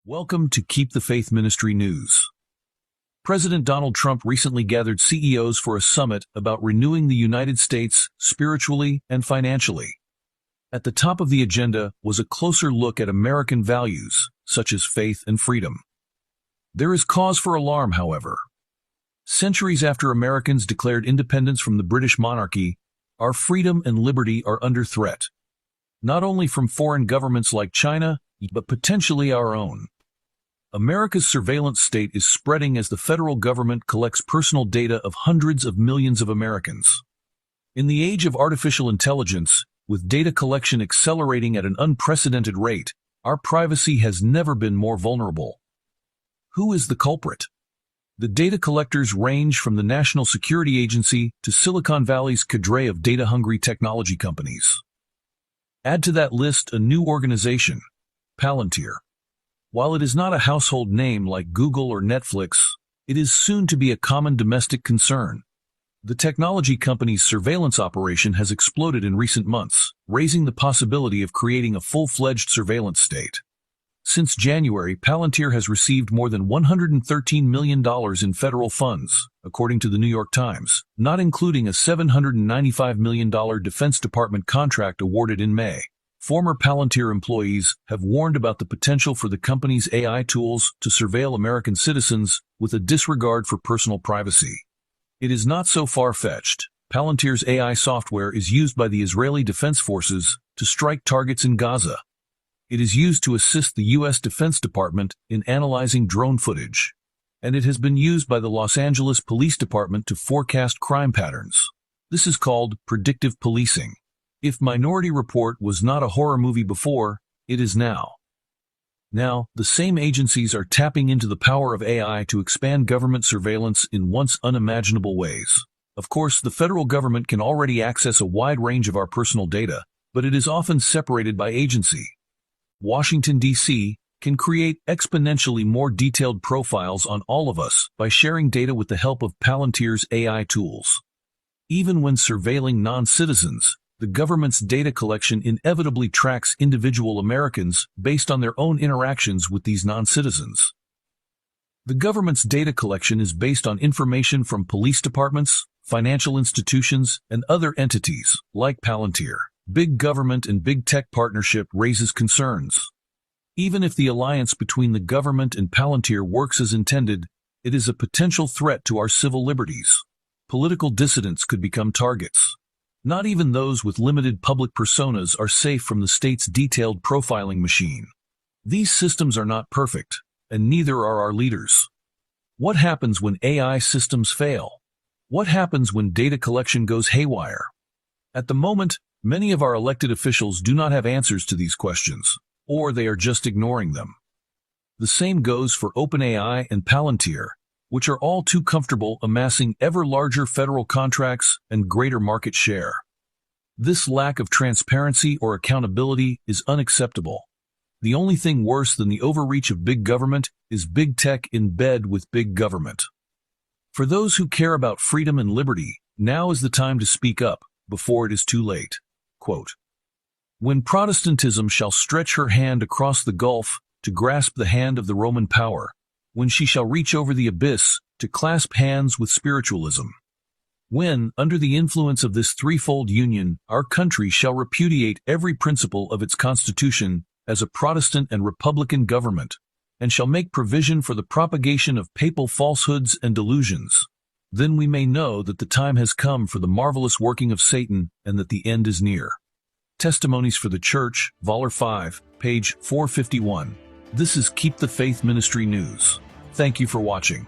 Welcome to Keep the Faith Ministry News. President Donald Trump recently gathered CEOs for a summit about renewing the United States spiritually and financially. At the top of the agenda was a closer look at American values, such as faith and freedom. There is cause for alarm, however. Centuries after Americans declared independence from the British monarchy, our freedom and liberty are under threat. Not only from foreign governments like China, but potentially our own. America's surveillance state is spreading as the federal government collects personal data of hundreds of millions of Americans. In the age of artificial intelligence, with data collection accelerating at an unprecedented rate, our privacy has never been more vulnerable. Who is the culprit? The data collectors range from the National Security Agency to Silicon Valley's cadre of data-hungry technology companies. Add to that list a new organization, Palantir. While it is not a household name like Google or Netflix, it is soon to be a common domestic concern. The technology company's surveillance operation has exploded in recent months, raising the possibility of creating a full-fledged surveillance state. Since January, Palantir has received more than $113 million in federal funds, according to the New York Times, not including a $795 million Defense Department contract awarded in May. Former Palantir employees have warned about the potential for the company's AI tools to surveil American citizens with a disregard for personal privacy. It is not so far-fetched. Palantir's AI software is used by the Israeli Defense Forces to strike targets in Gaza. It is used to assist the U.S. Defense Department in analyzing drone footage. And it has been used by the Los Angeles Police Department to forecast crime patterns. This is called predictive policing. If Minority Report was not a horror movie before, it is now. Now, the same agencies are tapping into the power of AI to expand government surveillance in once unimaginable ways. Of course, the federal government can already access a wide range of our personal data, but it is often separated by agency. Washington, D.C., can create exponentially more detailed profiles on all of us by sharing data with the help of Palantir's AI tools. Even when surveilling non-citizens, the government's data collection inevitably tracks individual Americans based on their own interactions with these non-citizens. The government's data collection is based on information from police departments, financial institutions, and other entities, like Palantir. Big government and big tech partnership raises concerns. Even if the alliance between the government and Palantir works as intended, it is a potential threat to our civil liberties. Political dissidents could become targets. Not even those with limited public personas are safe from the state's detailed profiling machine. These systems are not perfect, and neither are our leaders. What happens when AI systems fail? What happens when data collection goes haywire? At the moment, many of our elected officials do not have answers to these questions, or they are just ignoring them. The same goes for OpenAI and Palantir, which are all too comfortable amassing ever larger federal contracts and greater market share. This lack of transparency or accountability is unacceptable. The only thing worse than the overreach of big government is big tech in bed with big government. For those who care about freedom and liberty, now is the time to speak up, before it is too late. Quote, "When Protestantism shall stretch her hand across the gulf to grasp the hand of the Roman power, when she shall reach over the abyss to clasp hands with spiritualism. When, under the influence of this threefold union, our country shall repudiate every principle of its constitution as a Protestant and Republican government, and shall make provision for the propagation of papal falsehoods and delusions, then we may know that the time has come for the marvelous working of Satan and that the end is near." Testimonies for the Church, Vol. 5, page 451. This is Keep the Faith Ministry News. Thank you for watching.